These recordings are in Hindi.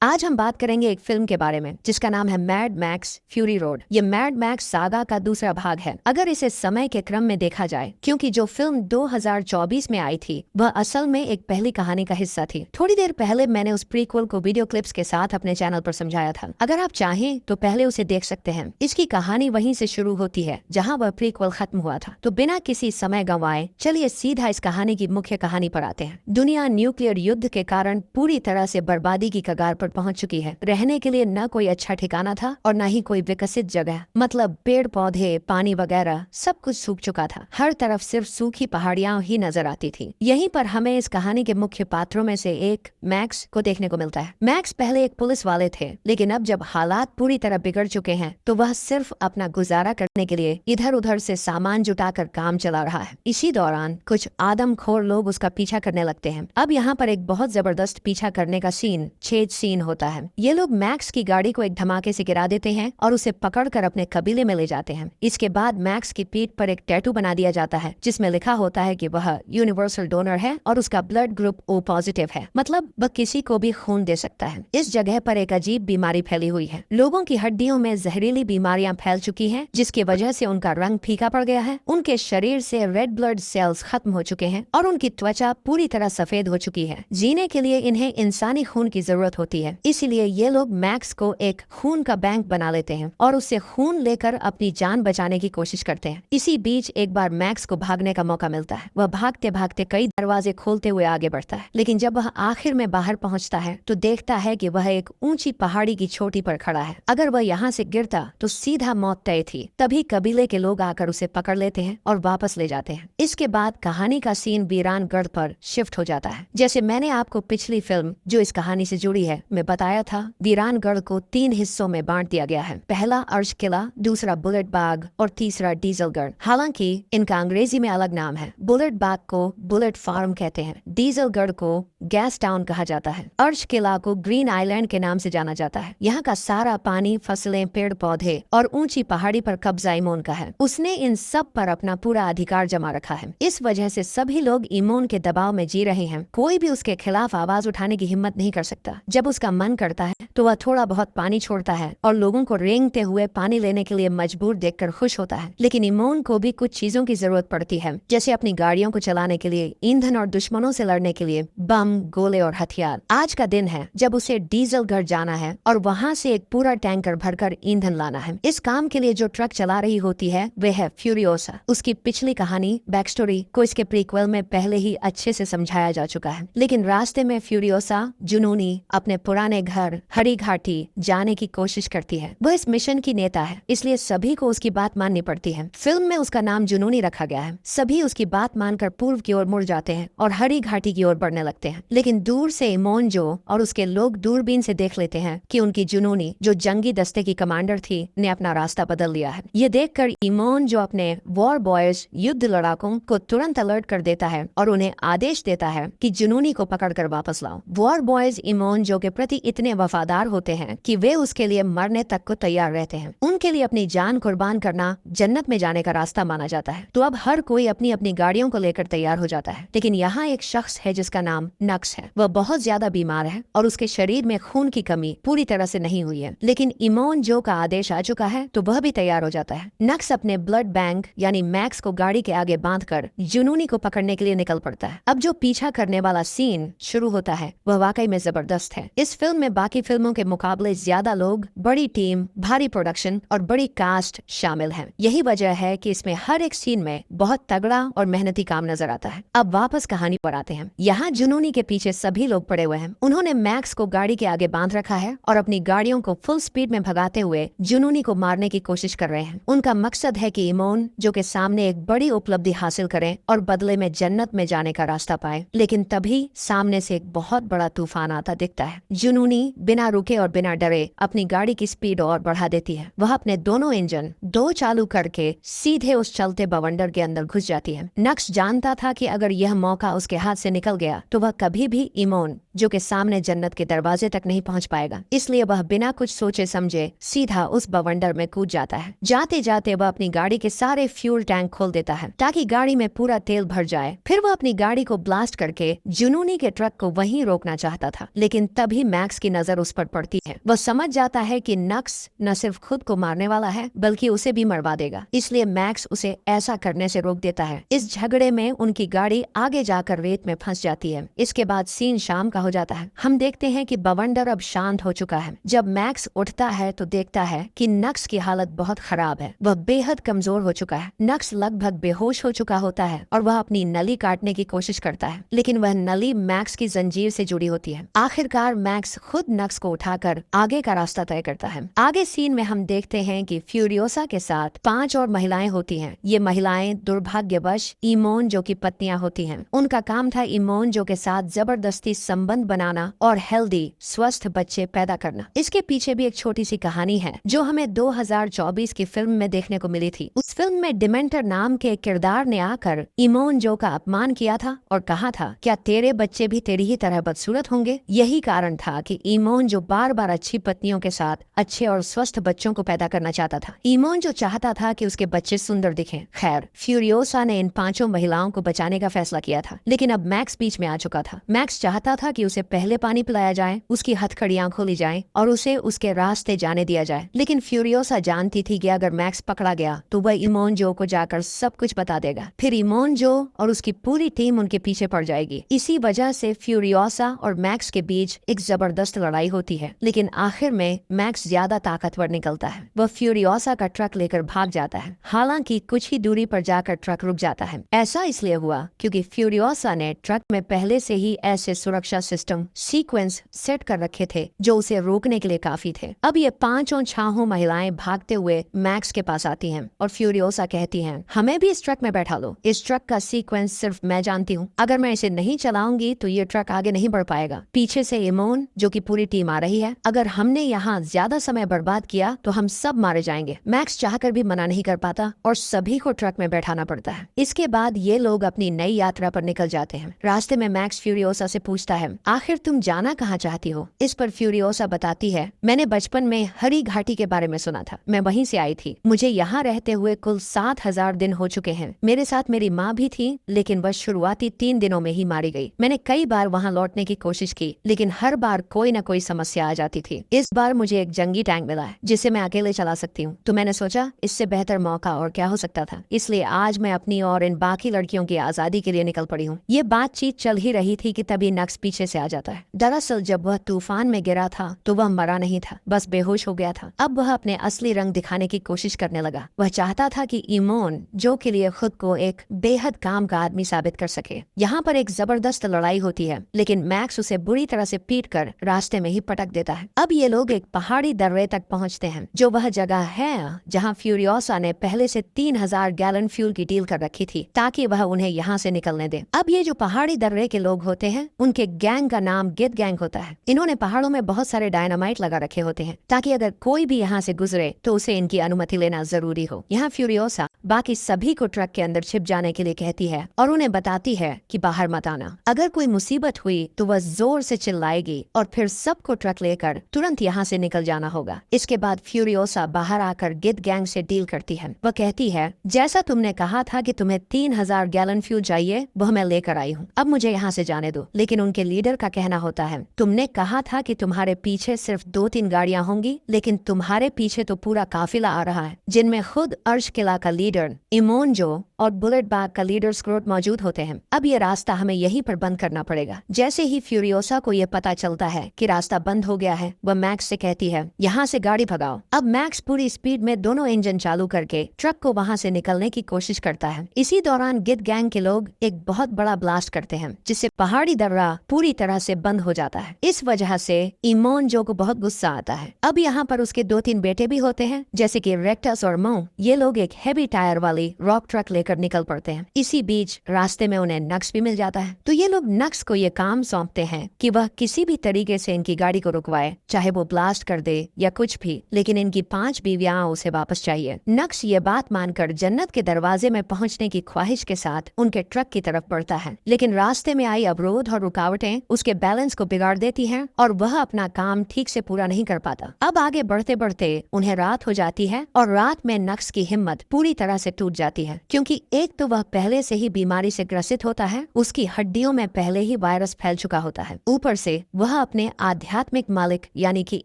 आज हम बात करेंगे एक फिल्म के बारे में जिसका नाम है मैड मैक्स फ्यूरी रोड। ये मैड मैक्स सागा का दूसरा भाग है अगर इसे समय के क्रम में देखा जाए, क्योंकि जो फिल्म 2024 में आई थी वह असल में एक पहली कहानी का हिस्सा थी। थोड़ी देर पहले मैंने उस प्रीक्वल को वीडियो क्लिप्स के साथ अपने चैनल पर समझाया था। अगर आप चाहें तो पहले उसे देख सकते हैं। इसकी कहानी वहीं से शुरू होती है जहाँ वह प्रीक्वल खत्म हुआ था। तो बिना किसी समय गंवाए चलिए सीधा इस कहानी की मुख्य कहानी पर आते हैं। दुनिया न्यूक्लियर युद्ध के कारण पूरी तरह से बर्बादी की कगार पर पहुंच चुकी है। रहने के लिए न कोई अच्छा ठिकाना था और न ही कोई विकसित जगह, मतलब पेड़ पौधे पानी वगैरह सब कुछ सूख चुका था। हर तरफ सिर्फ सूखी पहाड़ियां ही नजर आती थी। यहीं पर हमें इस कहानी के मुख्य पात्रों में से एक मैक्स को देखने को मिलता है। मैक्स पहले एक पुलिस वाले थे, लेकिन अब जब हालात पूरी तरह बिगड़ चुके हैं तो वह सिर्फ अपना गुजारा करने के लिए इधर उधर से सामान जुटाकर काम चला रहा है। इसी दौरान कुछ आदमखोर लोग उसका पीछा करने लगते हैं। अब यहाँ पर एक बहुत जबरदस्त पीछा करने का छेद सीन होता है। ये लोग मैक्स की गाड़ी को एक धमाके से गिरा देते हैं और उसे पकड़कर अपने कबीले में ले जाते हैं। इसके बाद मैक्स की पीठ पर एक टैटू बना दिया जाता है जिसमें लिखा होता है कि वह यूनिवर्सल डोनर है और उसका ब्लड ग्रुप O पॉजिटिव है, मतलब वह किसी को भी खून दे सकता है। इस जगह पर एक अजीब बीमारी फैली हुई है। लोगों की हड्डियों में जहरीली बीमारियां फैल चुकी हैं, जिसकी वजह से उनका रंग फीका पड़ गया है। उनके शरीर से रेड ब्लड सेल्स खत्म हो चुके हैं और उनकी त्वचा पूरी तरह सफेद हो चुकी है। जीने के लिए इन्हें इंसानी खून की जरूरत होती है, इसीलिए ये लोग मैक्स को एक खून का बैंक बना लेते हैं और उससे खून लेकर अपनी जान बचाने की कोशिश करते हैं। इसी बीच एक बार मैक्स को भागने का मौका मिलता है। वह भागते भागते कई दरवाजे खोलते हुए आगे बढ़ता है, लेकिन जब वह आखिर में बाहर पहुंचता है तो देखता है कि वह एक ऊंची पहाड़ी की चोटी पर खड़ा है। अगर वह यहाँ से गिरता तो सीधा मौत तय थी। तभी कबीले के लोग आकर उसे पकड़ लेते हैं और वापस ले जाते हैं। इसके बाद कहानी का सीन वीरानगढ़ पर शिफ्ट हो जाता है। जैसे मैंने आपको पिछली फिल्म जो इस कहानी से जुड़ी है मैं बताया था, वीरानगढ़ को 3 हिस्सों में बांट दिया गया है। पहला अर्श किला, दूसरा बुलेट बाग और तीसरा डीजलगढ़। हालांकि इनका अंग्रेजी में अलग नाम है। बुलेट बाग को बुलेट फार्म कहते हैं, डीजलगढ़ को गैस टाउन कहा जाता है, अर्श किला को ग्रीन आइलैंड के नाम से जाना जाता है। यहाँ का सारा पानी, फसलें, पेड़ पौधे और ऊंची पहाड़ी पर कब्जा इमोन का है। उसने इन सब पर अपना पूरा अधिकार जमा रखा है। इस वजह से सभी लोग इमोन के दबाव में जी रहे हैं। कोई भी उसके खिलाफ आवाज उठाने की हिम्मत नहीं कर सकता। जब उसका मन करता है तो वह थोड़ा बहुत पानी छोड़ता है और लोगों को रेंगते हुए पानी लेने के लिए मजबूर देखकर खुश होता है। लेकिन इमोन को भी कुछ चीजों की जरूरत पड़ती है, जैसे अपनी गाड़ियों को चलाने के लिए ईंधन और दुश्मनों से लड़ने के लिए बम, गोले और हथियार। आज का दिन है जब उसे डीजलगढ़ जाना है और वहाँ से एक पूरा टैंकर भरकर ईंधन लाना है। इस काम के लिए जो ट्रक चला रही होती है वह है फ्यूरियोसा। उसकी पिछली कहानी बैक स्टोरी को इसके प्रीक्वल में पहले ही अच्छे से समझाया जा चुका है। लेकिन रास्ते में फ्यूरियोसा जुनूनी अपने पुराने घर हरी घाटी जाने की कोशिश करती है। वह इस मिशन की नेता है, इसलिए सभी को उसकी बात माननी पड़ती है। फिल्म में उसका नाम जुनूनी रखा गया है। सभी उसकी बात मानकर पूर्व की ओर मुड़ जाते हैं और हरी घाटी की ओर बढ़ने लगते हैं। लेकिन दूर से इमोन जो और उसके लोग दूरबीन से देख लेते हैं कि उनकी जुनूनी जो जंगी दस्ते की कमांडर थी ने अपना रास्ता बदल लिया है। ये देखकर इमोन जो अपने वॉर बॉयज युद्ध लड़ाकों को तुरंत अलर्ट कर देता है और उन्हें आदेश देता है कि जुनूनी को पकड़कर वापस लाओ। वॉर बॉयज इमोन जो के प्रति इतने वफादार होते हैं कि वे उसके लिए मरने तक को तैयार रहते हैं। उनके लिए अपनी जान कुर्बान करना जन्नत में जाने का रास्ता माना जाता है। तो अब हर कोई अपनी अपनी गाड़ियों को लेकर तैयार हो जाता है। लेकिन यहाँ एक शख्स है जिसका नाम नक्स है। वह बहुत ज्यादा बीमार है और उसके शरीर में खून की कमी पूरी तरह से नहीं हुई है। लेकिन इमोन जो का आदेश आ चुका है तो वह भी तैयार हो जाता है। नक्स अपने ब्लड बैंक यानी मैक्स को गाड़ी के आगे बांधकर जुनूनी को पकड़ने के लिए निकल पड़ता है। अब जो पीछा करने वाला सीन शुरू होता है वह वाकई में जबरदस्त है। इस फिल्म में बाकी फिल्मों के मुकाबले ज्यादा लोग, बड़ी टीम, भारी प्रोडक्शन और बड़ी कास्ट शामिल हैं। यही वजह है कि इसमें हर एक सीन में बहुत तगड़ा और मेहनती काम नजर आता है। अब वापस कहानी पर आते हैं। यहाँ जुनूनी के पीछे सभी लोग पड़े हुए हैं। उन्होंने मैक्स को गाड़ी के आगे बांध रखा है और अपनी गाड़ियों को फुल स्पीड में भगाते हुए जुनूनी को मारने की कोशिश कर रहे हैं। उनका मकसद है कि इमोन जो के सामने एक बड़ी उपलब्धि हासिल करें और बदले में जन्नत में जाने का रास्ता पाए। लेकिन तभी सामने से एक बहुत बड़ा तूफान आता दिखता है। जुनूनी बिना रुके और बिना डरे अपनी गाड़ी की स्पीड और बढ़ा देती है। वह अपने दोनों इंजन दो चालू करके सीधे उस चलते बवंडर के अंदर घुस जाती है। नक्स जानता था कि अगर यह मौका उसके हाथ से निकल गया तो वह कभी भी इमोन जो के सामने जन्नत के दरवाजे तक नहीं पहुंच पाएगा। इसलिए वह बिना कुछ सोचे समझे सीधा उस बवंडर में कूद जाता है। जाते जाते वह अपनी गाड़ी के सारे फ्यूल टैंक खोल देता है ताकि गाड़ी में पूरा तेल भर जाए। फिर वह अपनी गाड़ी को ब्लास्ट करके जुनूनी के ट्रक को वहीं रोकना चाहता था, लेकिन तभी मैक्स की नजर उस पर पर पड़ती है। वह समझ जाता है कि नक्स न सिर्फ खुद को मारने वाला है बल्कि उसे भी मरवा देगा, इसलिए मैक्स उसे ऐसा करने से रोक देता है। इस झगड़े में उनकी गाड़ी आगे जाकर रेत में फंस जाती है। इसके बाद सीन शाम का हो जाता है। हम देखते हैं कि बवंडर अब शांत हो चुका है। जब मैक्स उठता है तो देखता है कि नक्स की हालत बहुत खराब है। वह बेहद कमजोर हो चुका है। नक्स लगभग बेहोश हो चुका होता है और वह अपनी नली काटने की कोशिश करता है, लेकिन वह नली मैक्स की जंजीर से जुड़ी होती है। आखिरकार मैक्स खुद नक्स को उठाकर आगे का रास्ता तय करता है। आगे सीन में हम देखते हैं कि फ्यूरियोसा के साथ 5 और महिलाएं होती हैं। ये महिलाएं दुर्भाग्यवश इमोन जो की पत्नियां होती हैं। उनका काम था इमोन जो के साथ जबरदस्ती संबंध बनाना और हेल्दी स्वस्थ बच्चे पैदा करना। इसके पीछे भी एक छोटी सी कहानी है जो हमें 2024 की फिल्म में देखने को मिली थी। उस फिल्म में डिमेंटर नाम के किरदार ने आकर इमोन जो का अपमान किया था और कहा था, क्या तेरे बच्चे भी तेरी ही तरह बदसूरत होंगे? यही कारण था कि इमोन जो बार बार अच्छी पत्नियों के साथ अच्छे और स्वस्थ बच्चों को पैदा करना चाहता था। इमोन जो चाहता था कि उसके बच्चे सुंदर दिखें। खैर, फ्यूरियोसा ने इन 5 महिलाओं को बचाने का फैसला किया था, लेकिन अब मैक्स बीच में आ चुका था। मैक्स चाहता था कि उसे पहले पानी पिलाया जाए, उसकी हथकड़ियां खोली जाए और उसे उसके रास्ते जाने दिया जाए। लेकिन फ्यूरियोसा जानती थी कि अगर मैक्स पकड़ा गया तो वह इमोन जो को जाकर सब कुछ बता देगा। फिर इमोन जो और उसकी पूरी टीम उनके पीछे पड़ जाएगी। इसी वजह से फ्यूरियोसा और मैक्स के बीच एक जबरदस्त लड़ाई होती है, लेकिन आखिर में मैक्स ज्यादा ताकतवर निकलता है। वह फ्यूरियोसा का ट्रक लेकर भाग जाता है। हालांकि कुछ ही दूरी पर जाकर ट्रक रुक जाता है। ऐसा इसलिए हुआ क्योंकि फ्यूरियोसा ने ट्रक में पहले से ही ऐसे सुरक्षा सिस्टम सीक्वेंस सेट कर रखे थे जो उसे रोकने के लिए काफी थे। अब ये 5 छाहों महिलाएं भागते हुए मैक्स के पास आती हैं और फ्यूरियोसा कहती हैं, हमें भी इस ट्रक में बैठा लो। इस ट्रक का सीक्वेंस सिर्फ मैं जानती हूँ। अगर मैं इसे नहीं चलाऊंगी तो ये ट्रक आगे नहीं बढ़ पाएगा। पीछे से इमोन जो की पूरी टीम आ रही है। अगर हमने यहाँ ज्यादा समय बर्बाद किया तो हम सब मारे जाएंगे। मैक्स चाहकर भी मना नहीं कर पाता और सभी को ट्रक में बैठाना पड़ता है। इसके बाद ये लोग अपनी नई यात्रा पर निकल जाते हैं। रास्ते में मैक्स फ्यूरियोसा से पूछता है, आखिर तुम जाना कहाँ चाहती हो? इस पर फ्यूरियोसा बताती है, मैंने बचपन में हरी घाटी के बारे में सुना था। मैं वहीं से आई थी। मुझे यहाँ रहते हुए कुल 7000 दिन हो चुके हैं। मेरे साथ मेरी माँ भी थी, लेकिन बस शुरुआती 3 दिनों में ही मारी गई। मैंने कई बार वहाँ लौटने की कोशिश की, लेकिन हर बार कोई न कोई समस्या आ जाती थी। इस बार मुझे एक जंगी टैंक मिला है जिसे मैं अकेले चला सकती हूँ, तो मैंने सोचा इससे बेहतर मौका और क्या हो सकता था। इसलिए आज मैं अपनी और इन बाकी लड़कियों की आजादी के लिए निकल पड़ी हूँ। ये बातचीत चल ही रही थी कि तभी नक्स पीछे से आ जाता है। दरअसल जब वह तूफान में गिरा था तो वह मरा नहीं था, बस बेहोश हो गया था। अब वह अपने असली रंग दिखाने की कोशिश करने लगा। वह चाहता था कि इमोन जो के लिए खुद को एक बेहद काम का आदमी साबित कर सके। यहाँ पर एक जबरदस्त लड़ाई होती है, लेकिन मैक्स उसे बुरी तरह से पीट कर रास्ते में ही पटक देता है। अब ये लोग एक पहाड़ी दर्रे तक पहुँचते हैं, जो वह जगह है जहाँ फ्यूरियोसा ने पहले से 3000 गैलन फ्यूल की डील कर रखी थी ताकि वह उन्हें यहाँ से निकलने दे। अब ये जो पहाड़ी दर्रे के लोग होते हैं उनके गैंग का नाम गिद गैंग होता है। इन्होंने पहाड़ों में बहुत सारे डायनामाइट लगा रखे होते हैं ताकि अगर कोई भी यहाँ से गुजरे तो उसे इनकी अनुमति लेना जरूरी हो। यहाँ फ्यूरियोसा बाकी सभी को ट्रक के अंदर छिप जाने के लिए कहती है और उन्हें बताती है कि बाहर मत आना। अगर कोई मुसीबत हुई तो वह जोर से चिल्लाएगी और फिर सबको ट्रक लेकर तुरंत यहाँ से निकल जाना होगा। इसके बाद फ्यूरियोसा बाहर आकर गिद गैंग से डील करती है। वह कहती है, जैसा तुमने कहा था कि तुम्हें 3000 गैलन फ्यूल चाहिए, वह मैं लेकर आई हूँ। अब मुझे यहाँ से जाने दो। लेकिन उनके लीडर का कहना होता है, तुमने कहा था कि तुम्हारे पीछे सिर्फ 2-3 गाड़ियाँ होंगी, लेकिन तुम्हारे पीछे तो पूरा काफिला आ रहा है, जिनमें खुद अर्श किला का लीडर इमोन जो और बुलेट बाग का लीडर स्क्रोट मौजूद होते हैं। अब ये रास्ता हमें यहीं पर बंद करना पड़ेगा। जैसे ही फ्यूरियोसा को ये पता चलता है कि रास्ता बंद हो गया है, वह मैक्स से कहती है, यहाँ से गाड़ी भगाओ। अब मैक्स पूरी स्पीड में दोनों इंजन चालू करके ट्रक को वहाँ से निकलने की कोशिश करता है। इसी दौरान गिद गैंग के लोग एक बहुत बड़ा ब्लास्ट करते हैं, जिससे पहाड़ी दर्रा पूरी तरह से बंद हो जाता है। इस वजह से इमोन जो को बहुत गुस्सा आता है। अब यहाँ पर उसके 2-3 बेटे भी होते हैं, जैसे कि रेक्टस और मो। ये लोग एक हैवी टायर वाली रॉक ट्रक लेकर निकल पड़ते हैं। इसी बीच रास्ते में उन्हें नक्स भी मिल जाता है, तो ये लोग नक्स को ये काम सौंपते हैं कि वह किसी भी तरीके से इनकी गाड़ी को रुकवाए, चाहे वो ब्लास्ट कर दे या कुछ भी, लेकिन इनकी 5 बीवियां उसे वापस चाहिए। नक्स ये बात मानकर जन्नत के दरवाजे में पहुंचने की ख्वाहिश के साथ उनके ट्रक की तरफ बढ़ता है, लेकिन रास्ते में आई अवरोध और रुकावटें उसके बैलेंस को बिगाड़ देती हैं और वह अपना काम ठीक से पूरा नहीं कर पाता। अब आगे बढ़ते बढ़ते उन्हें रात हो जाती है और रात में नक्स की हिम्मत पूरी तरह से टूट जाती है, क्योंकि एक तो वह पहले से ही बीमारी से ग्रसित होता है, उसकी हड्डियों में पहले ही वायरस फैल चुका होता है, ऊपर से वह अपने आध्यात्मिक आध्यात्मिक मालिक यानी कि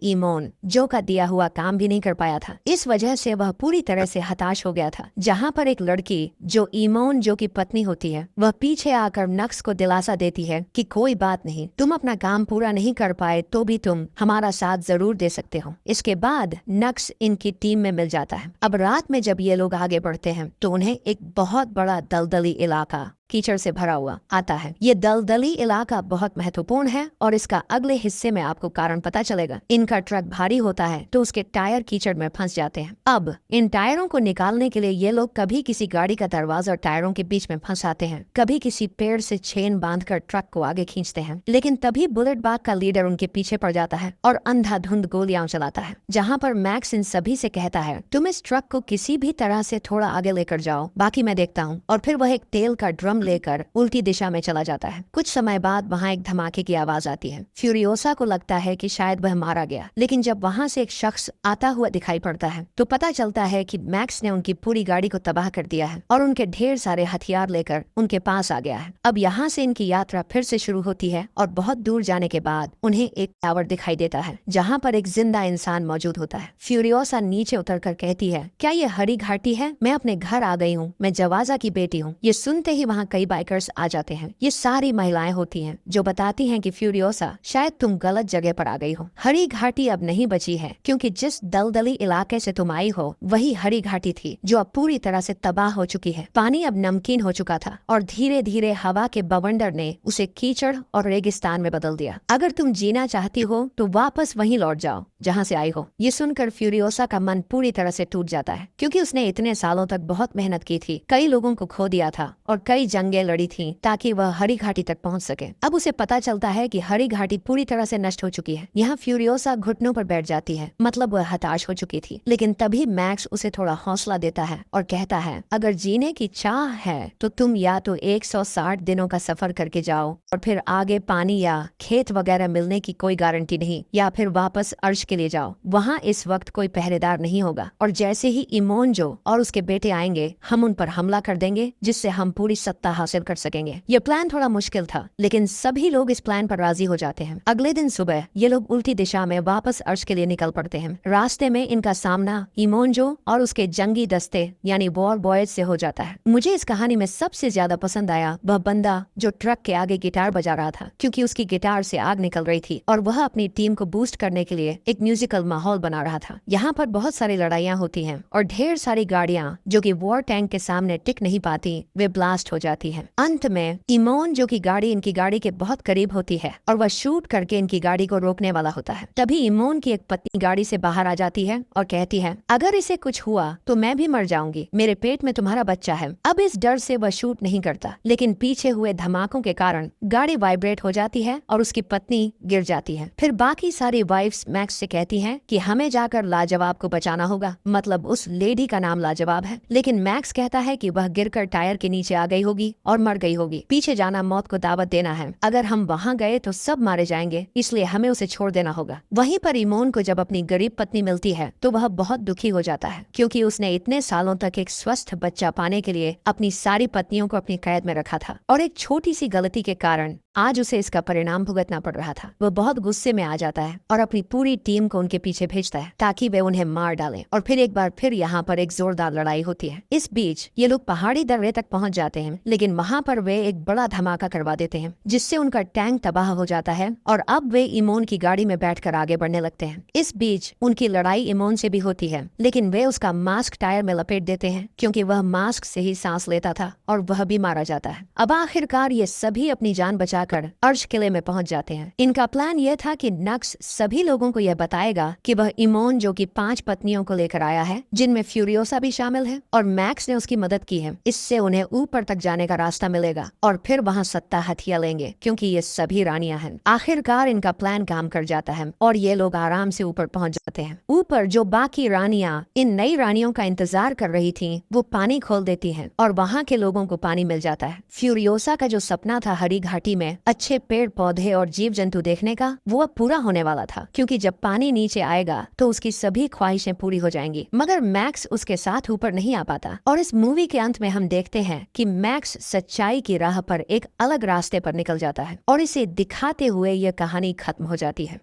इमोन जो का दिया हुआ काम भी नहीं कर पाया था। इस वजह से वह पूरी तरह से हताश हो गया था। जहाँ पर एक लड़की जो इमोन जो की पत्नी होती है वह पीछे आकर नक्स को दिलासा देती है कि कोई बात नहीं, तुम अपना काम पूरा नहीं कर पाए तो भी तुम हमारा साथ जरूर दे सकते हो। इसके बाद नक्स इनकी टीम में मिल जाता है। अब रात में जब ये लोग आगे बढ़ते हैं तो उन्हें एक बहुत बड़ा दलदली इलाका कीचड़ से भरा हुआ आता है। ये दलदली इलाका बहुत महत्वपूर्ण है और इसका अगले हिस्से में आपको कारण पता चलेगा। इनका ट्रक भारी होता है तो उसके टायर कीचड़ में फंस जाते हैं। अब इन टायरों को निकालने के लिए ये लोग कभी किसी गाड़ी का दरवाजा टायरों के बीच में फंसाते हैं, कभी किसी पेड़ से चेन बांधकर ट्रक को आगे खींचते हैं। लेकिन तभी बुलेट बाग का लीडर उनके पीछे पड़ जाता है और अंधाधुंध गोलियां चलाता है। जहाँ पर मैक्स इन सभी से कहता है तुम इस ट्रक को किसी भी तरह से थोड़ा आगे लेकर जाओ, बाकी मैं देखता हूँ। और फिर वह एक तेल का ड्रम लेकर उल्टी दिशा में चला जाता है। कुछ समय बाद वहाँ एक धमाके की आवाज आती है। फ्यूरियोसा को लगता है कि शायद वह मारा गया, लेकिन जब वहाँ से एक शख्स आता हुआ दिखाई पड़ता है तो पता चलता है कि मैक्स ने उनकी पूरी गाड़ी को तबाह कर दिया है और उनके ढेर सारे हथियार लेकर उनके पास आ गया है। अब यहाँ से इनकी यात्रा फिर से शुरू होती है और बहुत दूर जाने के बाद उन्हें एक टावर दिखाई देता है जहाँ पर एक जिंदा इंसान मौजूद होता है। फ्यूरियोसा नीचे उतरकर कहती है, क्या ये हरी घाटी है? मैं अपने घर आ गई हूँ, मैं जवाजा की बेटी हूँ। ये सुनते ही वहाँ कई बाइकर्स आ जाते हैं। ये सारी महिलाएं होती हैं जो बताती हैं कि फ्यूरियोसा शायद तुम गलत जगह पर आ गई हो। हरी घाटी अब नहीं बची है क्योंकि जिस दलदली इलाके से तुम आई हो वही हरी घाटी थी जो अब पूरी तरह से तबाह हो चुकी है। पानी अब नमकीन हो चुका था और धीरे धीरे हवा के बवंडर ने उसे कीचड़ और रेगिस्तान में बदल दिया। अगर तुम जीना चाहती हो तो वापस वहीं लौट जाओ जहाँ से आई हो। ये सुनकर फ्यूरियोसा का मन पूरी तरह से टूट जाता है क्योंकि उसने इतने सालों तक बहुत मेहनत की थी, कई लोगों को खो दिया था और कई जंगें लड़ी थी ताकि वह हरी घाटी तक पहुंच सके। अब उसे पता चलता है कि हरी घाटी पूरी तरह से नष्ट हो चुकी है। यहाँ फ्यूरियोसा घुटनों पर बैठ जाती है, मतलब वह हताश हो चुकी थी। लेकिन तभी मैक्स उसे थोड़ा हौसला देता है और कहता है, अगर जीने की चाह है तो तुम या तो 160 दिनों का सफर करके जाओ और फिर आगे पानी या खेत वगैरह मिलने की कोई गारंटी नहीं, या फिर वापस अर्श के लिए जाओ। वहाँ इस वक्त कोई पहरेदार नहीं होगा और जैसे ही इमोनजो और उसके बेटे आएंगे हम उन पर हमला कर देंगे जिससे हम पूरी सत्ता हासिल कर सकेंगे। ये प्लान थोड़ा मुश्किल था लेकिन सभी लोग इस प्लान पर राजी हो जाते हैं। अगले दिन सुबह ये लोग उल्टी दिशा में वापस अर्श के लिए निकल पड़ते हैं। रास्ते में इनका सामना इमोनजो और उसके जंगी दस्ते यानी वॉर बॉयज से हो जाता है। मुझे इस कहानी में सबसे ज्यादा पसंद आया वह बंदा जो ट्रक के आगे गिटार बजा रहा था, क्योंकि उसकी गिटार से आग निकल रही थी और वह अपनी टीम को बूस्ट करने के लिए एक म्यूजिकल माहौल बना रहा था। यहाँ पर बहुत सारी लड़ाइयाँ होती हैं और ढेर सारी गाड़ियाँ जो कि वॉर टैंक के सामने टिक नहीं पाती वे ब्लास्ट हो जाती हैं। अंत में इमोन जो की गाड़ी इनकी गाड़ी के बहुत करीब होती है और वह शूट करके इनकी गाड़ी को रोकने वाला होता है। तभी इमोन की एक पत्नी गाड़ी से बाहर आ जाती है और कहती है, अगर इसे कुछ हुआ तो मैं भी मर जाऊंगी, मेरे पेट में तुम्हारा बच्चा है। अब इस डर से वह शूट नहीं करता, लेकिन पीछे हुए धमाकों के कारण गाड़ी वाइब्रेट हो जाती है और उसकी पत्नी गिर जाती है। फिर बाकी सारी वाइफ्स मैक्स से कहती हैं कि हमें जाकर लाजवाब को बचाना होगा, मतलब उस लेडी का नाम लाजवाब है। लेकिन मैक्स कहता है कि वह गिरकर टायर के नीचे आ गई होगी और मर गई होगी। पीछे जाना मौत को दावत देना है, अगर हम वहाँ गए तो सब मारे जाएंगे, इसलिए हमें उसे छोड़ देना होगा। वहीं पर इमोन को जब अपनी गरीब पत्नी मिलती है तो वह बहुत दुखी हो जाता है क्योंकि उसने इतने सालों तक एक स्वस्थ बच्चा पाने के लिए अपनी सारी पत्नियों को अपनी कैद में रखा था और एक छोटी सी गलती के कारण आज उसे इसका परिणाम भुगतना पड़ रहा था। वह बहुत गुस्से में आ जाता है और अपनी पूरी टीम को उनके पीछे भेजता है ताकि वे उन्हें मार डालें और फिर एक बार फिर यहाँ पर एक जोरदार लड़ाई होती है। इस बीच ये लोग पहाड़ी दर्रे तक पहुंच जाते हैं, लेकिन वहाँ पर वे एक बड़ा धमाका करवा देते हैं जिससे उनका टैंक तबाह हो जाता है और अब वे इमोन की गाड़ी में बैठकर आगे बढ़ने लगते हैं। इस बीच उनकी लड़ाई इमोन से भी होती है, लेकिन वे उसका मास्क टायर में लपेट देते हैं क्योंकि वह मास्क से ही सांस लेता था और वह भी मारा जाता है। अब आखिरकार ये सभी अपनी जान बचाकर अर्श किले में पहुंच जाते हैं। इनका प्लान यह था कि नक्स सभी लोगों को यह बताएगा कि वह इमोन जो कि 5 पत्नियों को लेकर आया है, जिनमें फ्यूरियोसा भी शामिल है, और मैक्स ने उसकी मदद की है। इससे उन्हें ऊपर तक जाने का रास्ता मिलेगा और फिर वहाँ सत्ता हथिया लेंगे क्योंकि ये सभी रानियां हैं। आखिरकार इनका प्लान काम कर जाता है और ये लोग आराम से ऊपर पहुंच जाते हैं। ऊपर जो बाकी रानियां इन नई रानियों का इंतजार कर रही थी वो पानी खोल देती हैं और वहाँ के लोगों को पानी मिल जाता है। फ्यूरियोसा का जो सपना था हरी घाटी में अच्छे पेड़ पौधे और जीव जंतु देखने का, वो अब पूरा होने वाला था क्योंकि जब पानी नीचे आएगा तो उसकी सभी ख्वाहिशें पूरी हो जाएंगी। मगर मैक्स उसके साथ ऊपर नहीं आ पाता और इस मूवी के अंत में हम देखते हैं कि मैक्स सच्चाई की राह पर एक अलग रास्ते पर निकल जाता है और इसे दिखाते हुए यह कहानी खत्म हो जाती है।